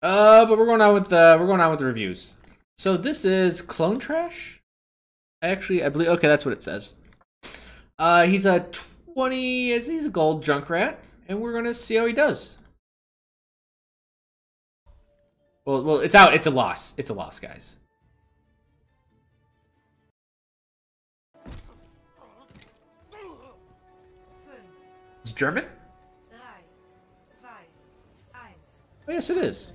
But we're going on with the reviews. So this is Clonetrash. Actually, I believe. Okay, that's what it says. He's a 20. He's a gold Junkrat, and we're gonna see how he does. Well, it's out. It's a loss. It's a loss, guys. It's German? Oh, yes, it is.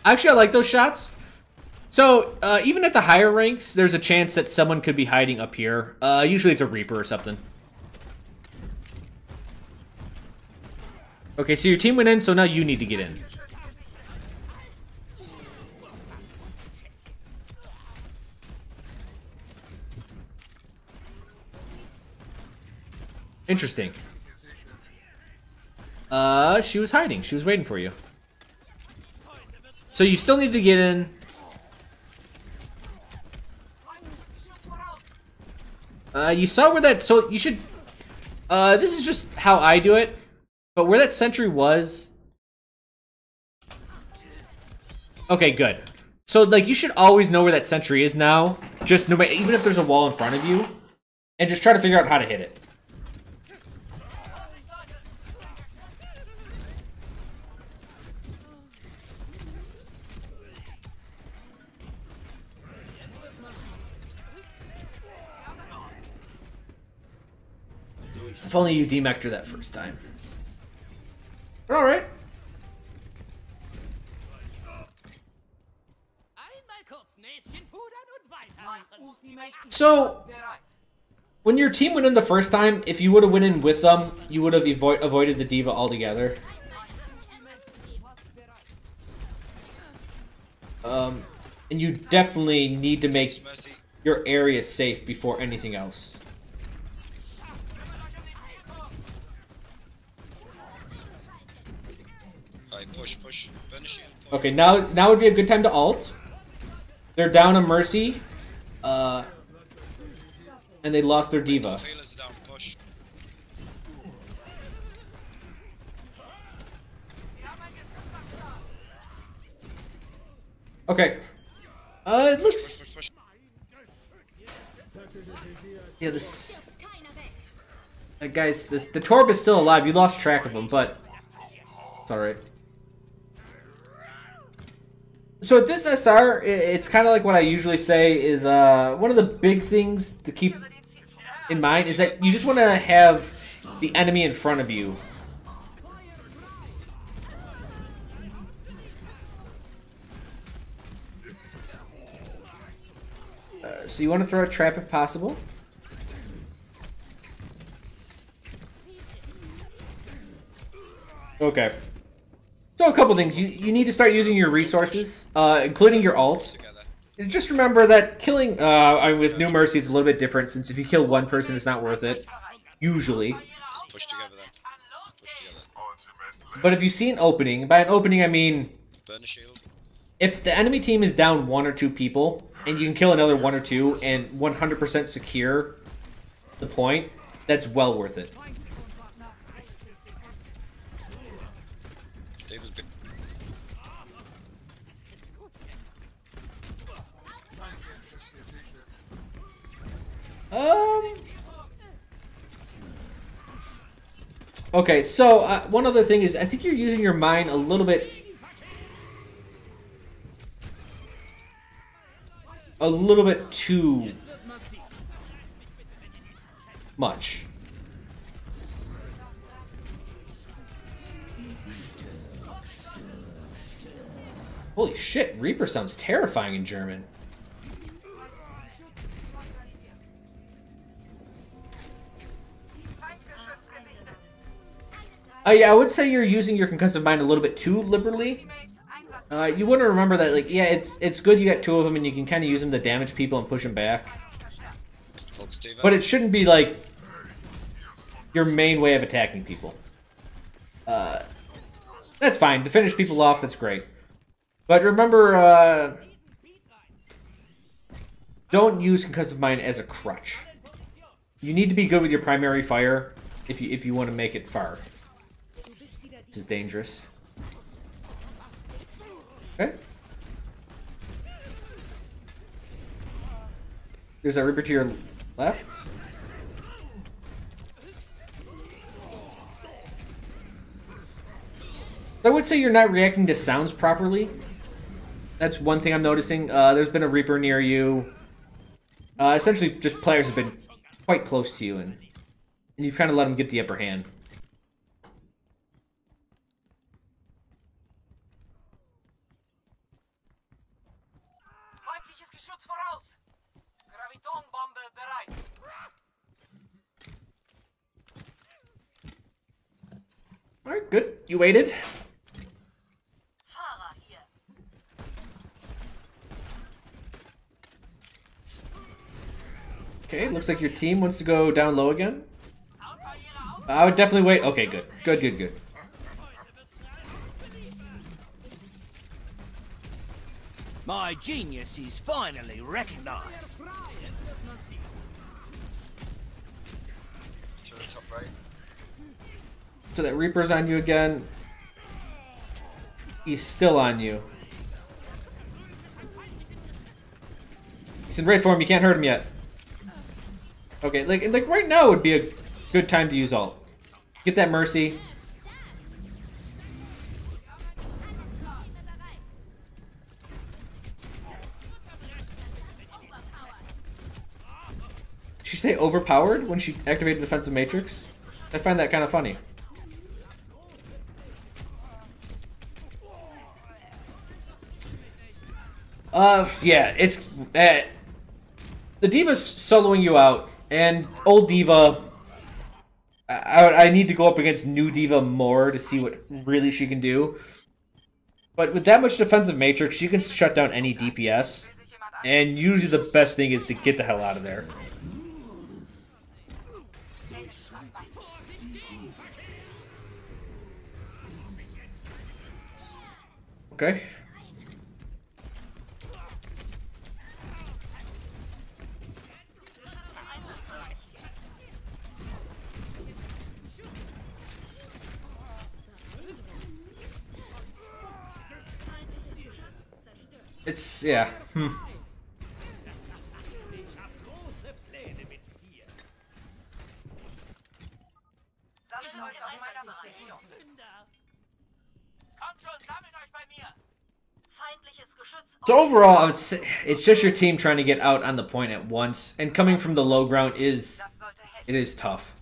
Actually, I like those shots. So, even at the higher ranks, there's a chance that someone could be hiding up here. Usually it's a Reaper or something. Okay, so your team went in, so now you need to get in. Interesting. She was hiding. She was waiting for you. So you still need to get in. You saw where that, so you should, this is just how I do it, but where that sentry was. Okay, good. So, like, you should always know where that sentry is now, just no matter, even if there's a wall in front of you, and just try to figure out how to hit it. If only you demeched her that first time. But alright. So, when your team went in the first time, if you would have went in with them, you would have avoided the D.Va altogether. And you definitely need to make your area safe before anything else. Push. Okay, now would be a good time to ult. They're down a Mercy. And they lost their D.Va. Okay. It looks... Yeah, this... guys, the Torb is still alive. You lost track of him, but... It's alright. So at this SR, it's kind of like what I usually say is one of the big things to keep in mind is that you just want to have the enemy in front of you. So you want to throw a trap if possible. Okay. So a couple things. You need to start using your resources, including your ult. Just remember that killing with New Mercy it's a little bit different, since if you kill one person it's not worth it. Usually. Push together then. Push together. But if you see an opening, by an opening I mean Burn a shield. If the enemy team is down 1 or 2 people, and you can kill another 1 or 2 and 100% secure the point, that's well worth it. Okay, so one other thing is I think you're using your mine a little bit too much. Holy shit, Reaper sounds terrifying in German. Yeah, I would say you're using your concussive mine a little bit too liberally. You want to remember that, like, yeah, it's good you got 2 of them and you can kind of use them to damage people and push them back. But it shouldn't be, like, your main way of attacking people. That's fine. To finish people off, that's great. But remember, don't use concussive mine as a crutch. You need to be good with your primary fire if you want to make it far. This is dangerous. Okay. There's a Reaper to your left. I would say you're not reacting to sounds properly. That's one thing I'm noticing. There's been a Reaper near you. Essentially, just players have been quite close to you, and you've kind of let them get the upper hand. Alright, good. You waited. Okay, looks like your team wants to go down low again. I would definitely wait. Okay, good. Good, good, good. My genius is finally recognized. To the top right. So that Reaper's on you again. He's still on you. He's in raid form. You can't hurt him yet. Okay, like right now would be a good time to use ult. Get that Mercy. Did she say overpowered when she activated Defensive Matrix? I find that kind of funny. Yeah, it's the Diva's soloing you out, and old Diva. I need to go up against new Diva more to see what really she can do. But with that much defensive matrix, she can shut down any DPS, and usually the best thing is to get the hell out of there. Okay. It's, yeah. So overall, I would say it's just your team trying to get out on the point at once, and coming from the low ground is tough.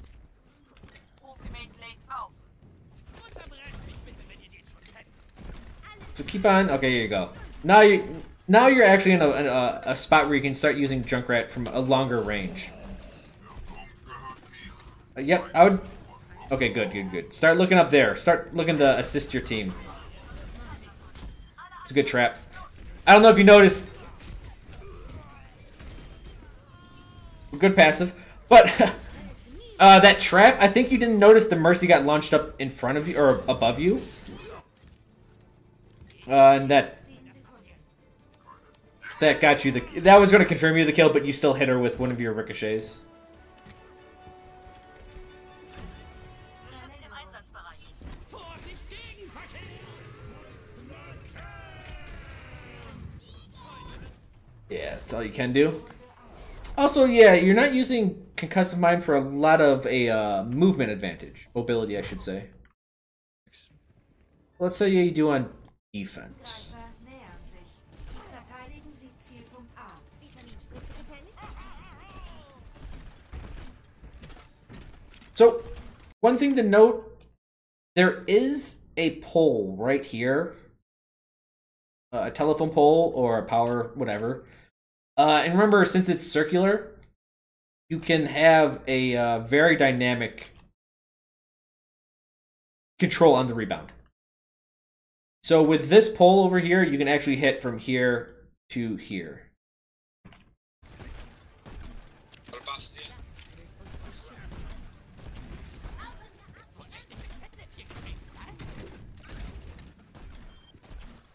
So keep on. Okay, here you go. Now you're actually in a spot where you can start using Junkrat from a longer range. Yep, I would. Okay, good. Start looking up there. Start looking to assist your team. It's a good trap. I don't know if you noticed. Good passive, but that trap. I think you didn't notice the Mercy got launched up in front of you or above you. And that got you that was going to confirm you the kill, but you still hit her with one of your ricochets. Yeah, that's all you can do. Also, yeah, you're not using Concussive Mind for a lot of a movement advantage. Mobility, I should say. Let's say you do on defense. So, one thing to note, there is a pole right here. A telephone pole or a power, whatever. And remember, since it's circular, you can have a very dynamic control on the rebound. So with this pole over here, you can actually hit from here to here.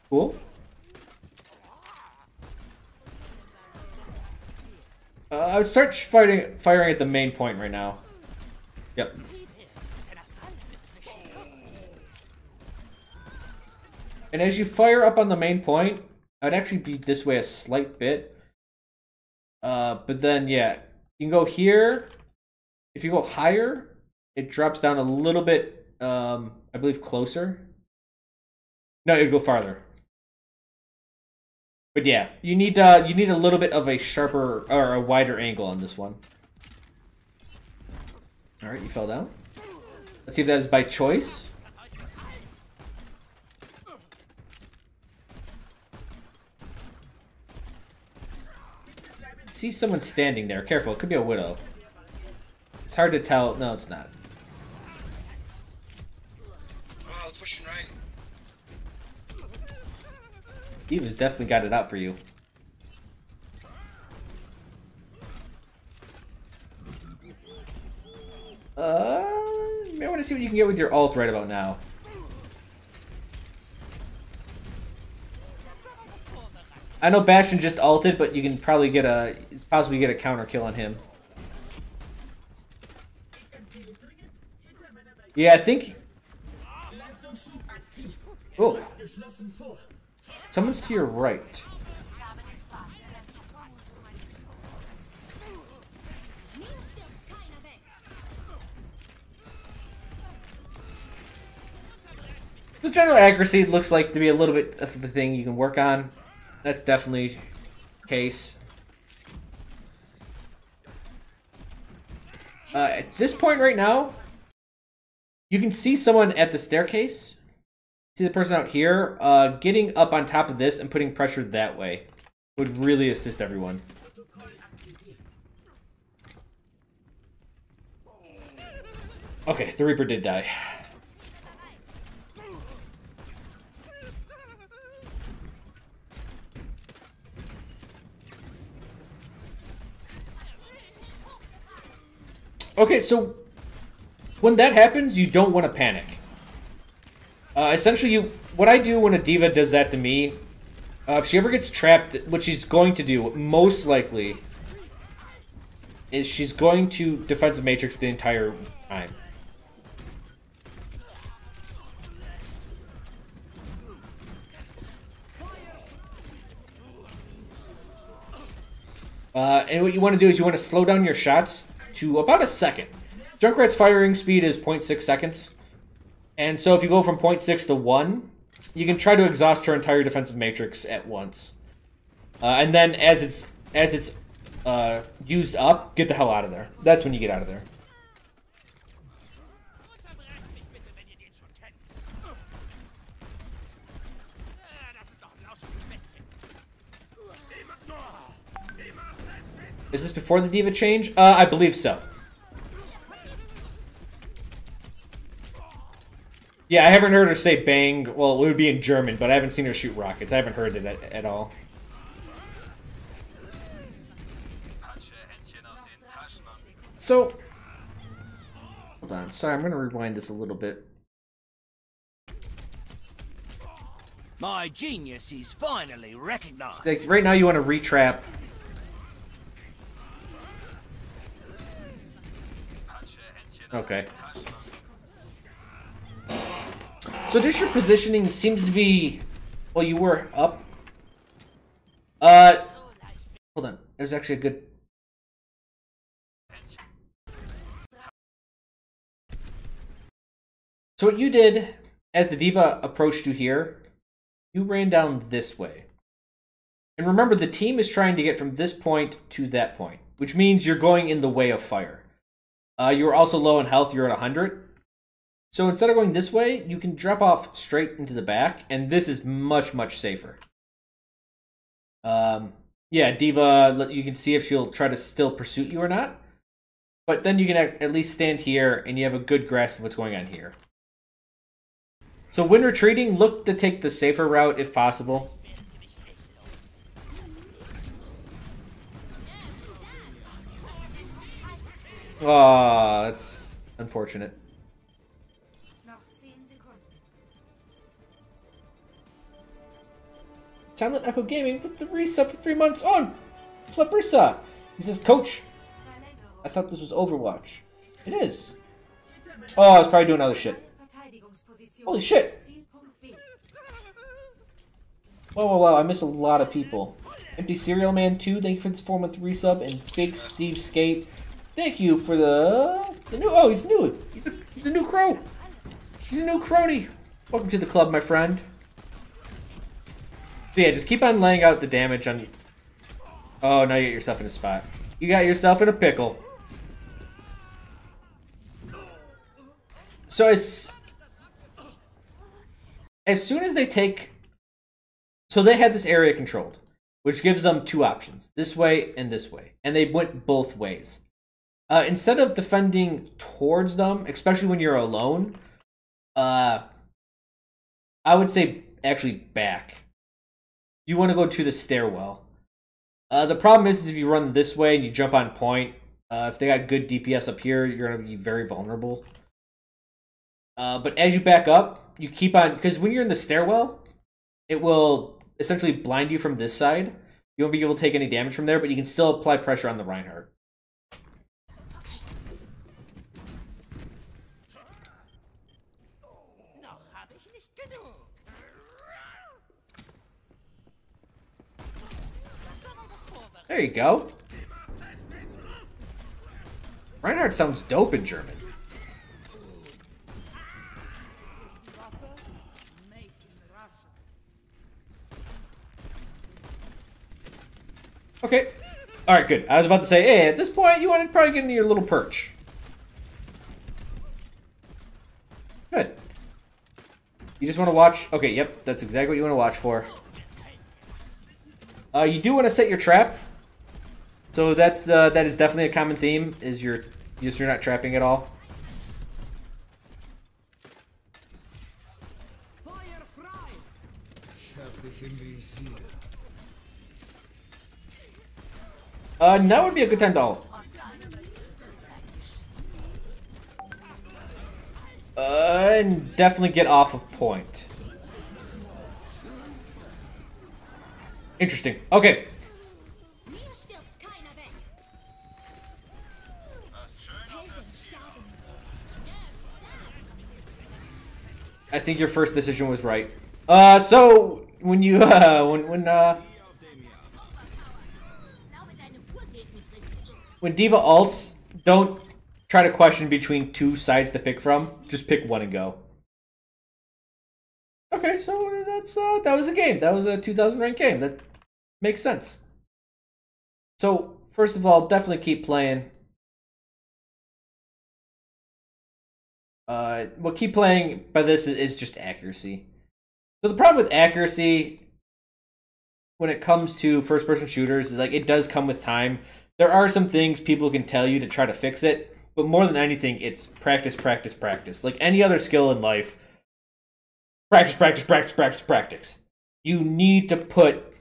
Cool. I would start firing at the main point right now. Yep. And as you fire up on the main point, I'd actually be this way a slight bit. But then, yeah, you can go here. If you go higher, it drops down a little bit, I believe closer. No, it'd go farther. But yeah, you need a little bit of a sharper or a wider angle on this one. All right, you fell down. Let's see if that is by choice. See someone standing there. Careful, it could be a widow. It's hard to tell. No, it's not. Oh, pushing right. Eva's definitely got it out for you. You may want to see what you can get with your ult right about now. I know Bastion just ulted, but you can probably possibly get a counter kill on him. Yeah, I think. Oh, someone's to your right. The general accuracy looks like to be a little bit of the thing you can work on. That's definitely the case. At this point right now, you can see someone at the staircase. See the person out here? Getting up on top of this and putting pressure that way would really assist everyone. Okay, the Reaper did die. Okay, so when that happens, you don't want to panic. Essentially, what I do when a diva does that to me, if she ever gets trapped, what she's going to do, most likely, is she's going to defensive matrix the entire time. And what you want to do is you want to slow down your shots to about a second. Junkrat's firing speed is 0.6 seconds. And so if you go from 0.6 to 1, you can try to exhaust her entire defensive matrix at once. And then as it's used up, get the hell out of there. That's when you get out of there. Is this before the diva change? I believe so. Yeah, I haven't heard her say bang. Well, it would be in German, but I haven't seen her shoot rockets. I haven't heard it at all. So, hold on. Sorry, I'm going to rewind this a little bit. My genius is finally recognized. Like, right now you want to retrap. Okay. So just your positioning seems to be... Well, you were up. Hold on. There's actually a good... So what you did, as the diva approached you here, you ran down this way. And remember, the team is trying to get from this point to that point, which means you're going in the way of fire. You're also low in health, you're at 100. So instead of going this way, you can drop off straight into the back, and this is much, much safer. Yeah, diva, you can see if she'll try to still pursue you or not. But then you can at least stand here, and you have a good grasp of what's going on here. So when retreating, look to take the safer route if possible. Oh, that's unfortunate. Talent Echo Gaming put the resub for 3 months on. Flaprissa. He says, Coach, I thought this was Overwatch. It is. Oh, I was probably doing other shit. Holy shit. Whoa, I miss a lot of people. Empty Cereal Man 2, thank you for this 4-month resub. And Big Steve Skate, thank you for the new... Oh, he's new. He's a new Chro. He's a new crony. Welcome to the club, my friend. So yeah, just keep on laying out the damage on you. Oh, now you get yourself in a spot. You got yourself in a pickle. So as soon as they take... So they had this area controlled, which gives them two options, this way and this way. And they went both ways. Instead of defending towards them, especially when you're alone, I would say actually back. You want to go to the stairwell. The problem is if you run this way and you jump on point, if they got good DPS up here, you're going to be very vulnerable. But as you back up, you keep on... Because when you're in the stairwell, it will essentially blind you from this side. You won't be able to take any damage from there, but you can still apply pressure on the Reinhardt. There you go. Reinhardt sounds dope in German. Okay. Alright, good. I was about to say, hey, at this point, you want to probably get into your little perch. Good. You just want to watch... Okay, yep, that's exactly what you want to watch for. You do want to set your trap. So that is definitely a common theme, is you're not trapping at all. Now would be a good time to ult. And definitely get off of point. Interesting. Okay. I think your first decision was right. So when you when D.Va ults, don't try to question between two sides to pick from. Just pick one and go. Okay, so that was a game. That was a 2000 ranked game. That makes sense. So first of all, definitely keep playing. What keep playing by this is just accuracy. So the problem with accuracy when it comes to first-person shooters is like it does come with time. There are some things people can tell you to try to fix it, but more than anything, it's practice, practice, practice. Like any other skill in life, practice, practice, practice, practice, practice. You need to put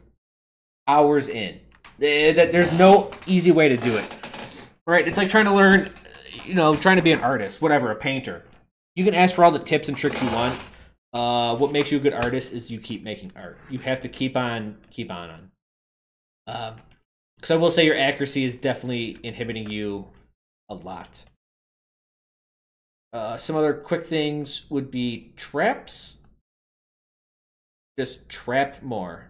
hours in. There's no easy way to do it. Right? It's like trying to learn, trying to be an artist, whatever, a painter. You can ask for all the tips and tricks you want. What makes you a good artist is you keep making art. You have to keep on. Because I will say your accuracy is definitely inhibiting you a lot. Some other quick things would be traps. Just trap more.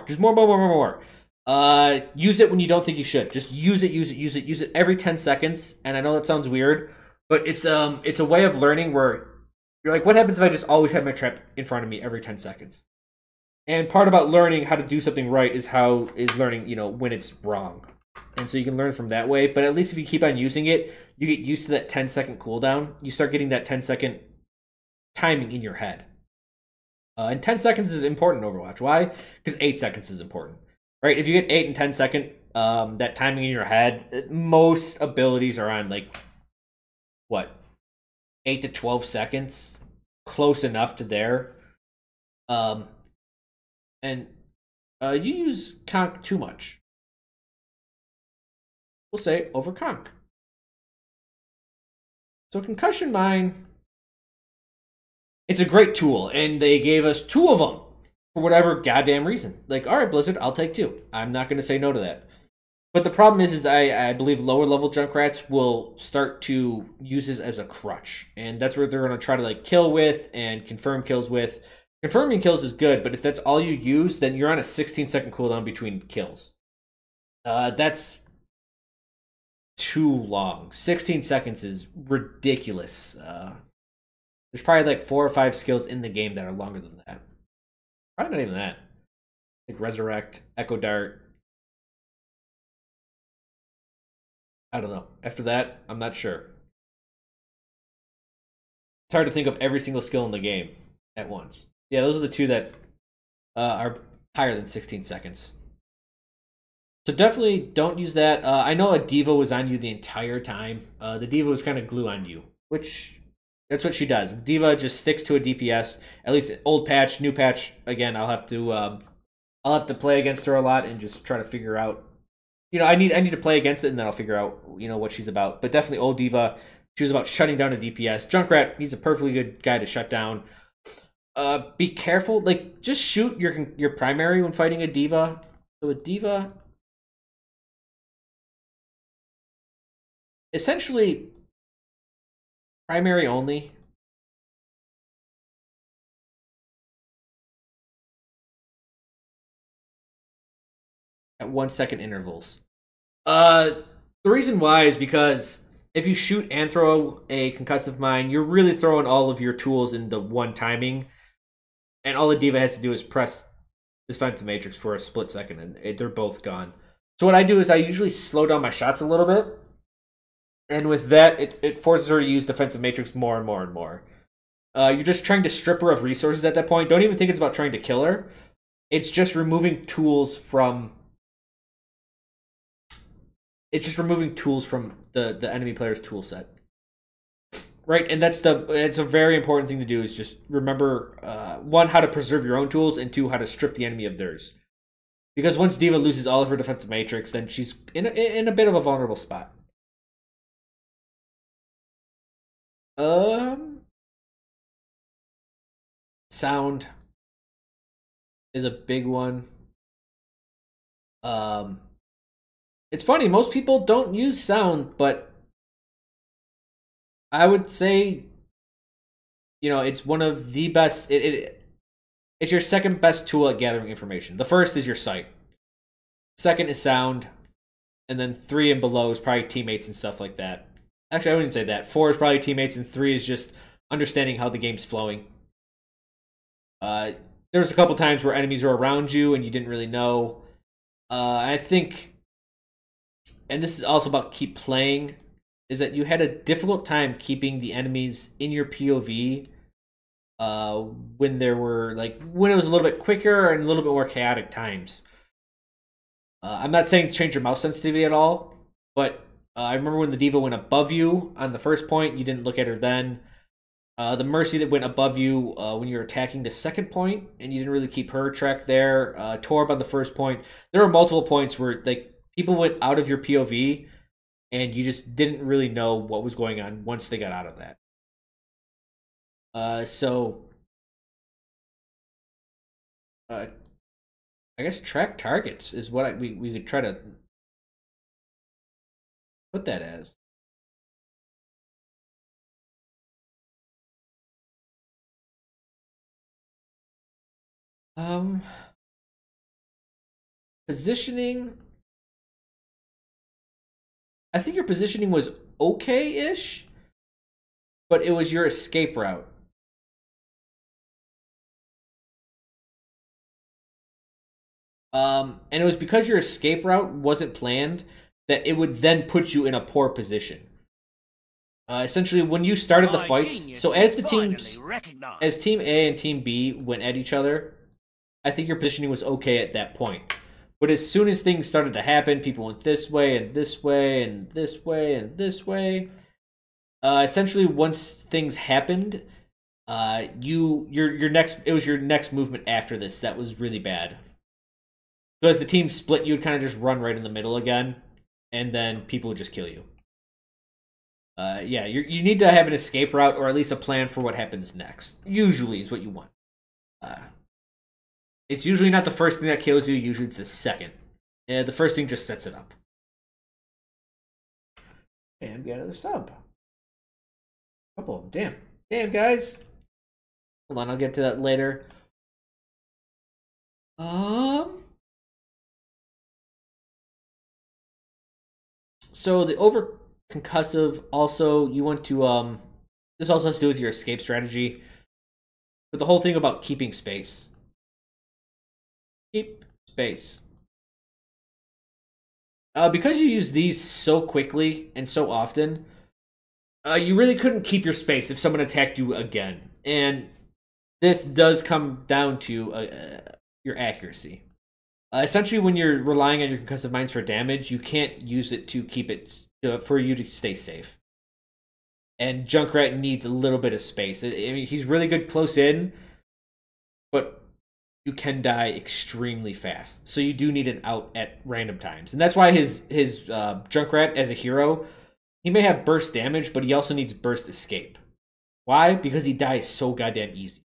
Just more. Use it when you don't think you should. Just use it every 10 seconds. And I know that sounds weird, but it's a way of learning where you're like, what happens if I just always have my trap in front of me every 10 seconds? And part about learning how to do something right is learning, when it's wrong. And so you can learn from that way. But at least if you keep on using it, you get used to that 10-second cooldown. You start getting that 10-second timing in your head. And 10 seconds is important in Overwatch. Why? Because 8 seconds is important. Right? If you get 8 and 10 second, that timing in your head, most abilities are on, 8 to 12 seconds. Close enough to there. And you use conk too much. We'll say over conk. So concussion mine, it's a great tool, and they gave us 2 of them for whatever goddamn reason. Like, all right, Blizzard, I'll take 2. I'm not going to say no to that. But the problem is I believe lower level Junkrats will start to use this as a crutch, and that's what they're going to try to kill with and confirm kills with. Confirming kills is good, but if that's all you use, then you're on a 16-second cooldown between kills. That's too long. 16 seconds is ridiculous. There's probably like 4 or 5 skills in the game that are longer than that. Probably not even that. Like Resurrect, Echo Dart. I don't know. After that, I'm not sure. It's hard to think of every single skill in the game at once. Yeah, those are the 2 that are higher than 16 seconds. So definitely don't use that. I know a diva was on you the entire time. The diva was kind of glue on you, which that's what she does. Diva just sticks to a DPS. At least old patch, new patch. Again, I'll have to play against her a lot and just try to figure out. You know, I need to play against it and then I'll figure out what she's about. But definitely old diva. She was about shutting down a DPS. Junkrat, he's a perfectly good guy to shut down. Be careful. Like, just shoot your primary when fighting a diva. So a diva, essentially, primary only. At 1 second intervals. The reason why is because if you shoot and throw a concussive mine, you're really throwing all of your tools into one timing. And all the diva has to do is press this defensive matrix for a split second, and they're both gone. So what I do is I usually slow down my shots a little bit. And with that, it forces her to use defensive matrix more and more and more. You're just trying to strip her of resources at that point. Don't even think it's about trying to kill her. It's just removing tools from... It's just removing tools from the enemy player's tool set. Right, and it's a very important thing to do, is just remember, 1, how to preserve your own tools, and 2, how to strip the enemy of theirs. Because once Diva loses all of her defensive matrix, then she's in a bit of a vulnerable spot. Sound is a big one. It's funny, most people don't use sound, but I would say, it's one of the best. It's your second best tool at gathering information. The first is your sight. Second is sound. And then 3 and below is probably teammates and stuff like that. Actually, I wouldn't say that. 4 is probably teammates, and 3 is just understanding how the game's flowing. There's a couple times where enemies are around you and you didn't really know. I think, and this is also about keep playing, is that you had a difficult time keeping the enemies in your POV when it was a little bit quicker and a little bit more chaotic times. I'm not saying to change your mouse sensitivity at all, but I remember when the diva went above you on the first point, you didn't look at her then. The Mercy that went above you when you were attacking the second point, and you didn't really keep her track there. Torb on the first point. There were multiple points where people went out of your POV, and you just didn't really know what was going on once they got out of that. I guess track targets is what we could try to put that as. Positioning. I think your positioning was okay-ish, but it was your escape route. And it was because your escape route wasn't planned that it would then put you in a poor position. Essentially, when you started the fights, so as Team A and Team B went at each other, I think your positioning was okay at that point. But as soon as things started to happen, people went this way and this way and this way and this way. Essentially, once things happened, it was your next movement after this that was really bad. So as the team split, you would kind of just run right in the middle again, and then people would just kill you. Yeah, you need to have an escape route or at least a plan for what happens next. Usually is what you want. It's usually not the first thing that kills you. Usually it's the second. And the first thing just sets it up. And we got another sub. Couple of them. Damn, guys. Hold on, I'll get to that later. So the over concussive also you want to this also has to do with your escape strategy. But the whole thing about keeping space. Keep space. Because you use these so quickly and so often, you really couldn't keep your space if someone attacked you again. And this does come down to your accuracy. Essentially, when you're relying on your concussive mines for damage, you can't use it to keep it for you to stay safe. And Junkrat needs a little bit of space. I mean, he's really good close in, but you can die extremely fast. So you do need an out at random times. And that's why his Junkrat as a hero, he may have burst damage, but he also needs burst escape. Why? Because he dies so goddamn easy.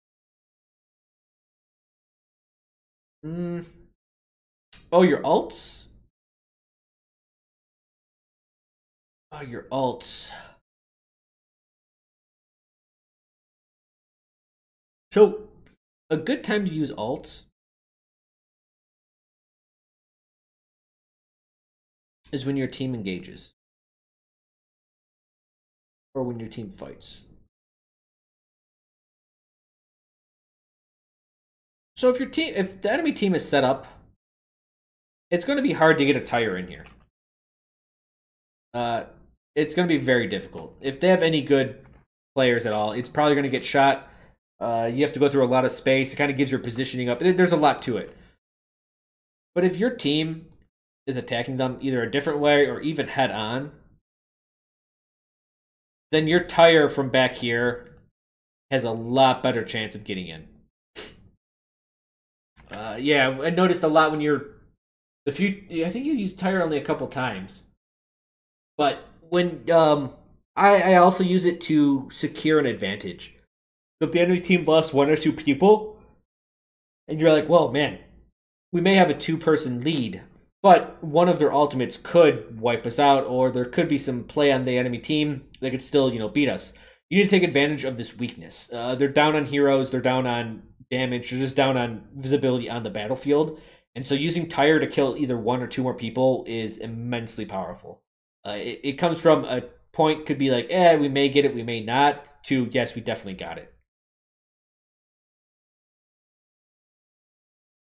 Oh, your ults? Oh, your ults. So, a good time to use ults is when your team engages. Or when your team fights. So if the enemy team is set up, it's going to be hard to get a tire in here. It's going to be very difficult. If they have any good players at all, it's probably going to get shot. You have to go through a lot of space. It kind of gives your positioning up. There's a lot to it. But if your team is attacking them either a different way or even head on, then your tire from back here has a lot better chance of getting in. Yeah, I noticed a lot when I think you used tire only a couple times. But when I also use it to secure an advantage. So if the enemy team lost one or two people, and you're like, well, man, we may have a 2-person lead, but one of their ultimates could wipe us out, or there could be some play on the enemy team that could still, beat us. You need to take advantage of this weakness. They're down on heroes, they're down on damage, they're just down on visibility on the battlefield. And so using tire to kill either 1 or 2 more people is immensely powerful. It comes from a point, could be like, we may get it, we may not, to yes, we definitely got it.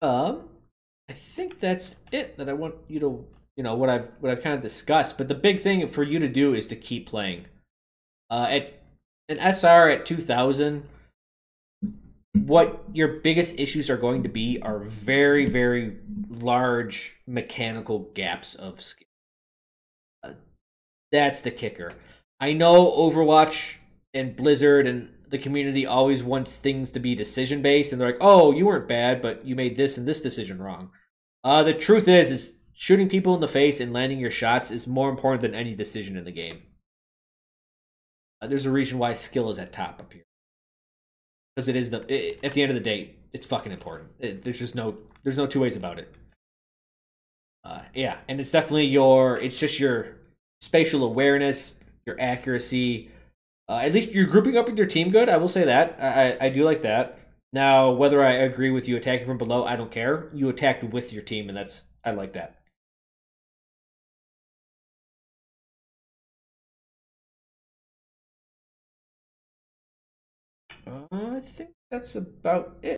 I think that's it that I want you to, what I've kind of discussed. But the big thing for you to do is to keep playing. At an SR at 2000, what your biggest issues are going to be are very, very large mechanical gaps of skill. That's the kicker. I know Overwatch and Blizzard and the community always wants things to be decision-based, and they're like, oh, you weren't bad, but you made this and this decision wrong. The truth is shooting people in the face and landing your shots is more important than any decision in the game. There's a reason why skill is at top up here. Because it is at the end of the day, it's fucking important. There's no two ways about it. Yeah, and it's definitely it's just your spatial awareness, your accuracy. At least you're grouping up with your team good. I will say that. I do like that. Now, whether I agree with you attacking from below, I don't care. You attacked with your team, and I like that. I think that's about it.